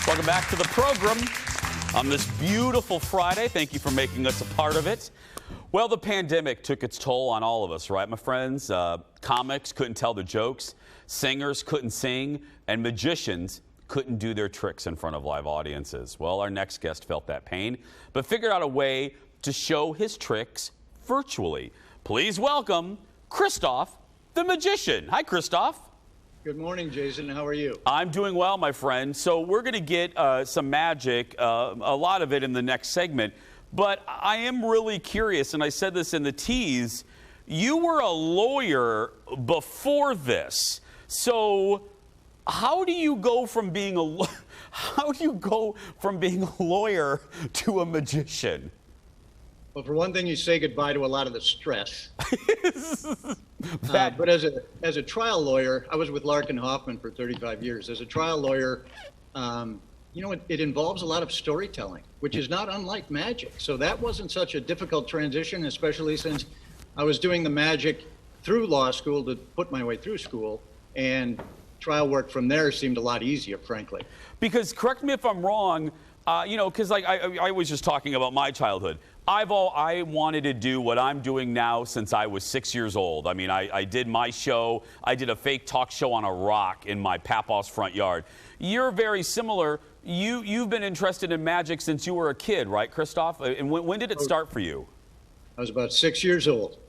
Welcome back to the program on this beautiful Friday. Thank you for making us a part of it. Well, the pandemic took its toll on all of us, right, my friends? Comics couldn't tell the jokes, singers couldn't sing, and magicians couldn't do their tricks in front of live audiences. Well, our next guest felt that pain, but figured out a way to show his tricks virtually. Please welcome Kristoff the Magician. Hi, Kristoff. Good morning, Jason. How are you? I'm doing well, my friend. So we're going to get some magic, a lot of it in the next segment. But I am really curious, and I said this in the tease, you were a lawyer before this. So how do you go from being a lawyer to a magician? Well, for one thing, you say goodbye to a lot of the stress. But as a trial lawyer, I was with Larkin Hoffman for 35 years. As a trial lawyer, it involves a lot of storytelling, which is not unlike magic. So that wasn't such a difficult transition, especially since I was doing the magic through law school to put my way through school, and trial work from there seemed a lot easier, frankly. Because, correct me if I'm wrong, because like I was just talking about my childhood. I wanted to do what I'm doing now since I was 6 years old. I mean, I did my show. I did a fake talk show on a rock in my papa's front yard. You're very similar. You've been interested in magic since you were a kid, right, Kristoff? And when did it start for you? I was about 6 years old.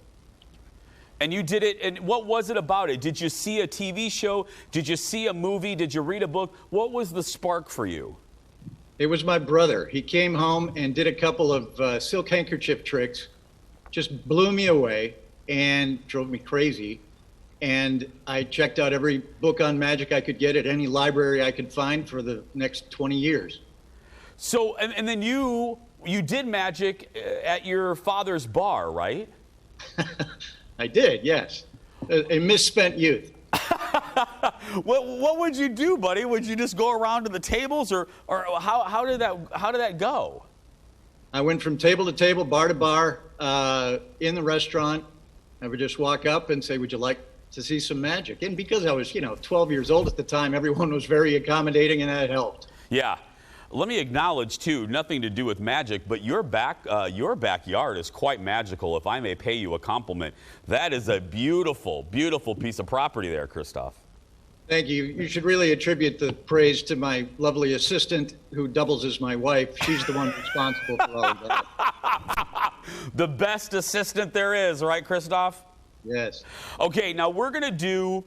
And you did it, and what was it about it? Did you see a TV show? Did you see a movie? Did you read a book? What was the spark for you? It was my brother. He came home and did a couple of silk handkerchief tricks, just blew me away and drove me crazy. And I checked out every book on magic I could get at any library I could find for the next 20 years. So, and then you did magic at your father's bar, right? I did, yes. A misspent youth. What would you do, buddy? Would you just go around to the tables, or how did that go? I went from table to table, bar to bar, in the restaurant. I would just walk up and say, "Would you like to see some magic?" And because I was, 12 years old at the time, everyone was very accommodating, and that helped. Yeah. Let me acknowledge, too, nothing to do with magic, but your backyard is quite magical, if I may pay you a compliment. That is a beautiful, beautiful piece of property there, Kristoff. Thank you. You should really attribute the praise to my lovely assistant, who doubles as my wife. She's the one responsible for all of that. The best assistant there is, right, Kristoff? Yes. Okay, now we're going to do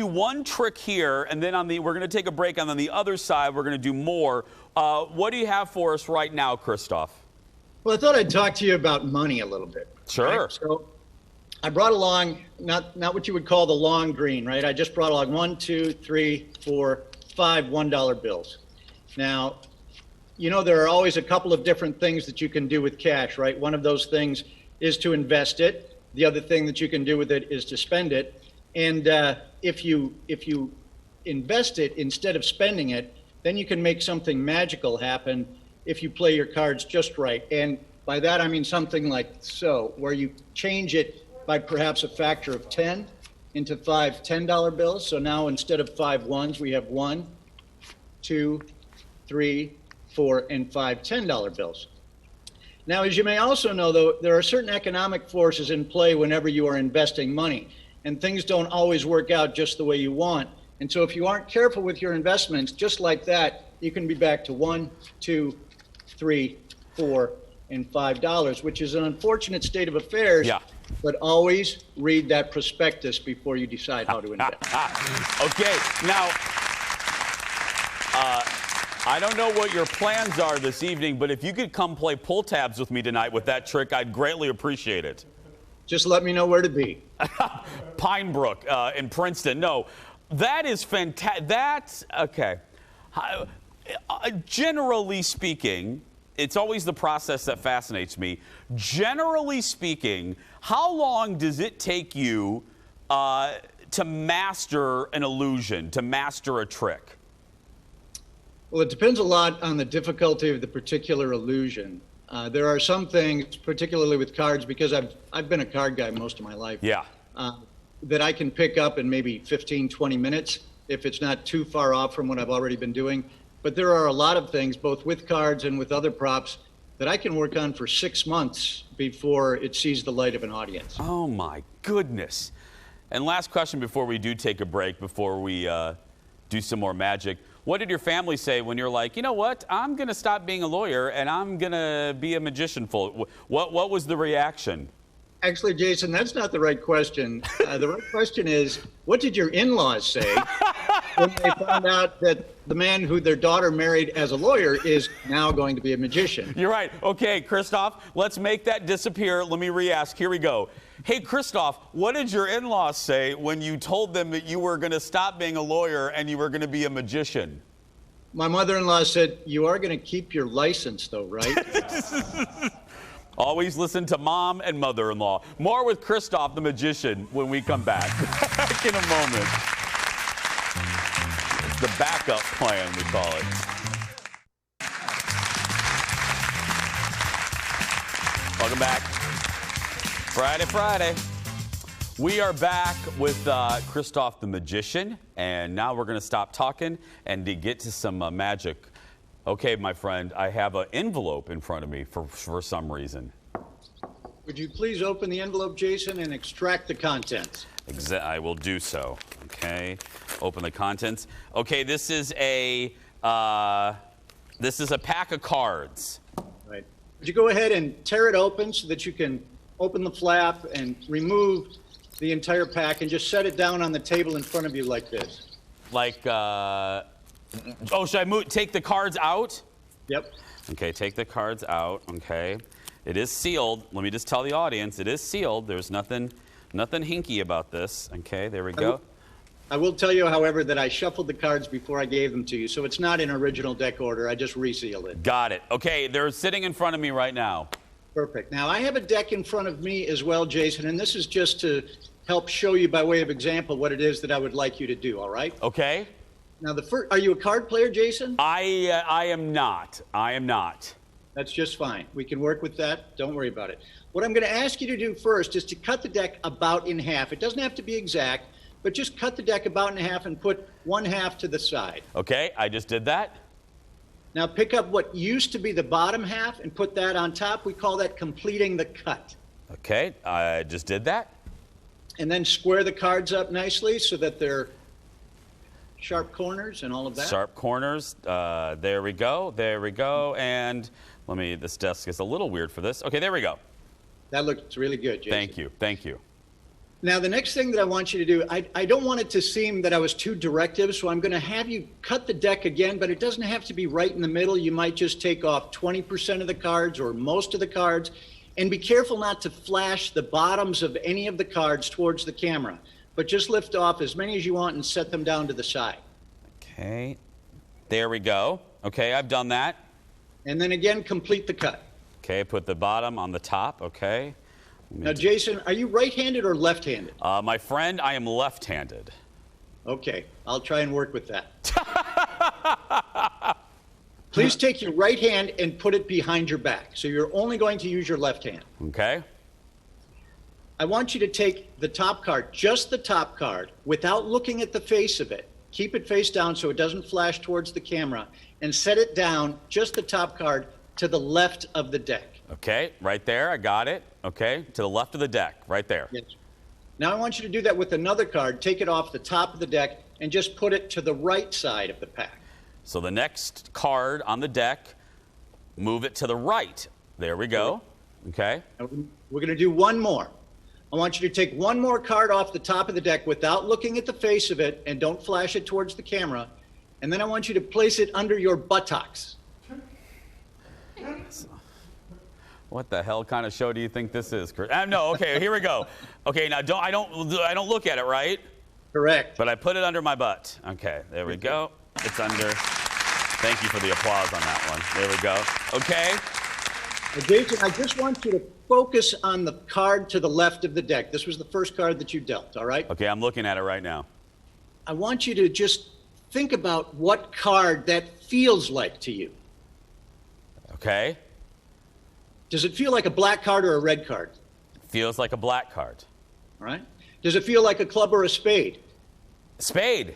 one trick here, and then we're going to take a break, and on the other side, we're going to do more. What do you have for us right now, Kristoff? Well, I thought I'd talk to you about money a little bit. Sure. Right? So I brought along, not what you would call the long green, right? I just brought along 1, 2, 3, 4, 5 $1 bills. Now, there are always a couple of different things that you can do with cash, right? One of those things is to invest it. The other thing that you can do with it is to spend it. And if you invest it instead of spending it, then you can make something magical happen if you play your cards just right. And by that, I mean something like so, where you change it by perhaps a factor of 10 into 5 $10 bills. So now instead of 5 ones, we have 1, 2, 3, 4, and 5 $10 bills. Now, as you may also know, though, there are certain economic forces in play whenever you are investing money. And things don't always work out just the way you want. And so if you aren't careful with your investments, just like that, you can be back to 1, 2, 3, 4, and $5, which is an unfortunate state of affairs. Yeah. But always read that prospectus before you decide how to invest. Okay, now, I don't know what your plans are this evening, but if you could come play pull tabs with me tonight with that trick, I'd greatly appreciate it. Just let me know where to be. Pine Brook in Princeton. No, that is fantastic. That's okay. Generally speaking, it's always the process that fascinates me. Generally speaking, how long does it take you to master an illusion, to master a trick? Well, it depends a lot on the difficulty of the particular illusion. There are some things, particularly with cards, because I've been a card guy most of my life. Yeah. That I can pick up in maybe 15, 20 minutes if it's not too far off from what I've already been doing. but there are a lot of things, both with cards and with other props, that I can work on for 6 months before it sees the light of an audience. Oh my goodness. And last question before we do take a break, before we do some more magic. What did your family say when you're like, you know what, I'm going to stop being a lawyer and I'm going to be a magician? What was the reaction? Actually, Jason, that's not the right question. The right question is, what did your in-laws say when they found out that the man who their daughter married as a lawyer is now going to be a magician? You're right. Okay, Kristoff, let's make that disappear. Let me re-ask. Here we go. Hey, Kristoff, what did your in-laws say when you told them that you were going to stop being a lawyer and you were going to be a magician? My mother-in-law said, you are going to keep your license, though, right? Always listen to mom and mother-in-law. More with Kristoff the Magician when we come back. Back in a moment. It's the backup plan, we call it. Welcome back. Friday. We are back with Kristoff the Magician, and now we're going to stop talking and to get to some magic. Okay, my friend, I have an envelope in front of me for some reason. Would you please open the envelope, Jason, and extract the contents? I will do so. Okay, open the contents. Okay, this is a pack of cards. Right. Would you go ahead and tear it open so that you can open the flap and remove the entire pack and just set it down on the table in front of you like this? Like, oh, should I take the cards out? Yep. Okay, take the cards out. Okay. It is sealed. Let me just tell the audience, it is sealed. There's nothing hinky about this. Okay, there we go. I will tell you, however, that I shuffled the cards before I gave them to you, so it's not in original deck order. I just resealed it. Got it. Okay, they're sitting in front of me right now. Perfect. Now, I have a deck in front of me as well, Jason, and this is just to help show you by way of example what it is that I would like you to do, all right? Okay. Now, are you a card player, Jason? I am not. I am not. That's just fine. We can work with that. Don't worry about it. What I'm going to ask you to do first is to cut the deck about in half. It doesn't have to be exact, but just cut the deck about in half and put one half to the side. Okay, I just did that. Now pick up what used to be the bottom half and put that on top. We call that completing the cut. Okay, I just did that. And then square the cards up nicely so that they're sharp corners and all of that. Sharp corners. There we go. There we go. And this desk is a little weird for this. Okay, there we go. That looks really good, Jason. Thank you. Thank you. Now, the next thing that I want you to do, I don't want it to seem that I was too directive, so I'm going to have you cut the deck again, but it doesn't have to be right in the middle. You might just take off 20% of the cards or most of the cards, and be careful not to flash the bottoms of any of the cards towards the camera, but just lift off as many as you want and set them down to the side. Okay. There we go. Okay, I've done that. And then again, complete the cut. Okay, put the bottom on the top. Okay. Now, Jason, are you right-handed or left-handed? My friend, I am left-handed. Okay, I'll try and work with that. Please take your right hand and put it behind your back. So you're only going to use your left hand. Okay. I want you to take the top card, just the top card, without looking at the face of it. Keep it face down so it doesn't flash towards the camera, and set it down, just the top card, to the left of the deck. Okay, right there, I got it. Okay, to the left of the deck, right there. Yes. Now I want you to do that with another card. Take it off the top of the deck and just put it to the right side of the pack. So the next card on the deck, move it to the right. There we go. Okay. Now we're going to do one more. I want you to take one more card off the top of the deck without looking at the face of it, and don't flash it towards the camera. And then I want you to place it under your buttocks. What the hell kind of show do you think this is, Chris? No, okay, here we go. Okay, now I don't look at it, right? Correct. But I put it under my butt. Okay, there we go. It's under. Thank you for the applause on that one. There we go. Okay. Now, Jason, I just want you to focus on the card to the left of the deck. This was the first card that you dealt, all right? Okay, I'm looking at it right now. I want you to just think about what card that feels like to you. Okay. Does it feel like a black card or a red card? Feels like a black card. All right. Does it feel like a club or a spade? Spade.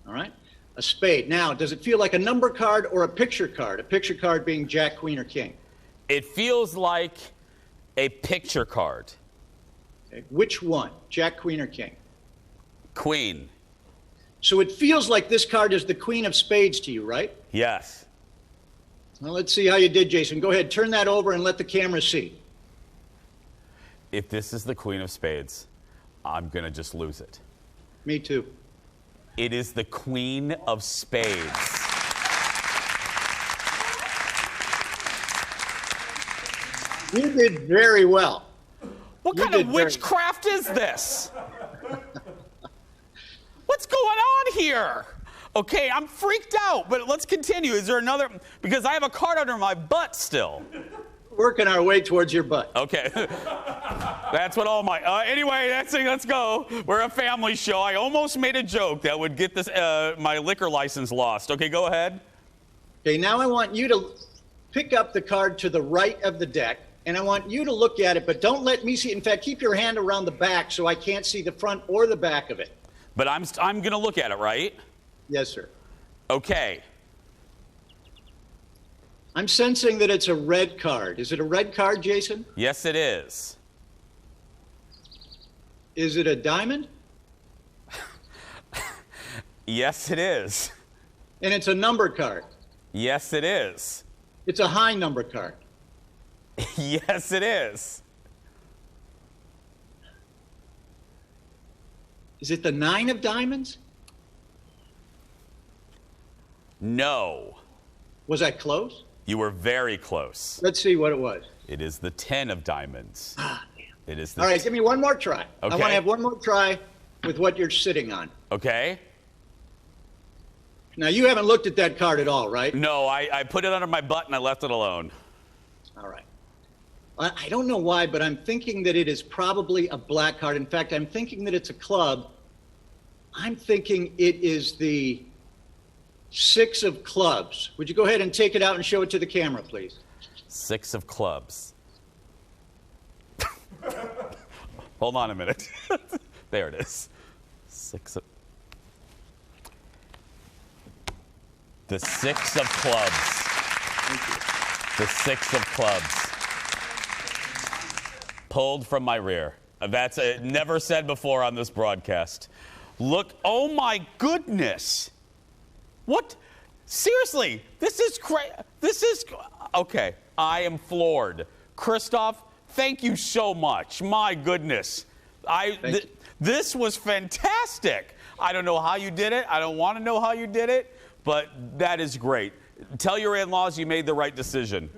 All right. A spade. Now, does it feel like a number card or a picture card? A picture card being Jack, Queen, or King? It feels like a picture card. Okay. Which one? Jack, Queen, or King? Queen. So it feels like this card is the Queen of Spades to you, right? Yes. Well, let's see how you did, Jason. Go ahead, turn that over and let the camera see. If this is the Queen of Spades, I'm going to just lose it. Me too. It is the Queen of Spades. You did very well. What kind of witchcraft is this? What's going on here? Okay, I'm freaked out, but let's continue. Is there another? Because I have a card under my butt still. Working our way towards your butt. Okay. That's what all my... anyway, let's go. We're a family show. I almost made a joke that would get this my liquor license lost. Okay, go ahead. Okay, now I want you to pick up the card to the right of the deck, and I want you to look at it, but don't let me see it. In fact, keep your hand around the back so I can't see the front or the back of it. But I'm going to look at it, right? Yes, sir. Okay. I'm sensing that it's a red card. Is it a red card, Jason? Yes, it is. Is it a diamond? Yes, it is. And it's a number card. Yes, it is. It's a high number card. Yes, it is. Is it the 9 of diamonds? No. Was I close? You were very close. Let's see what it was. It is the 10 of diamonds. Ah, damn. It is the All right, give me one more try. Okay. I want to have one more try with what you're sitting on. Okay. Now, you haven't looked at that card at all, right? No, I put it under my butt and I left it alone. All right. I don't know why, but I'm thinking that it is probably a black card. In fact, I'm thinking that it's a club. I'm thinking it is the 6 of clubs. Would you go ahead and take it out and show it to the camera, please? 6 of clubs. Hold on a minute. There it is. 6 of... The 6 of clubs. Thank you. The 6 of clubs. Pulled from my rear. That's never said before on this broadcast. Look, oh my goodness. What? Seriously, this is crazy. This is, okay, I am floored. Kristoff, thank you so much. My goodness. This was fantastic. I don't know how you did it. I don't want to know how you did it, but that is great. Tell your in-laws you made the right decision.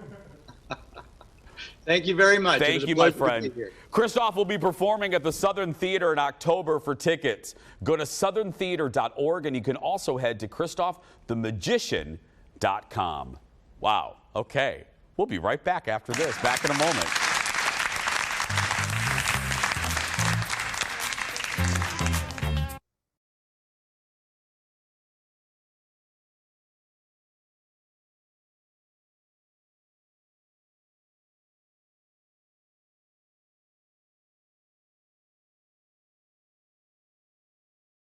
Thank you very much. Thank you, my friend. Kristoff will be performing at the Southern Theater in October. For tickets, go to southerntheater.org, and you can also head to KristoffTheMagician.com. Wow. Okay. We'll be right back after this. Back in a moment.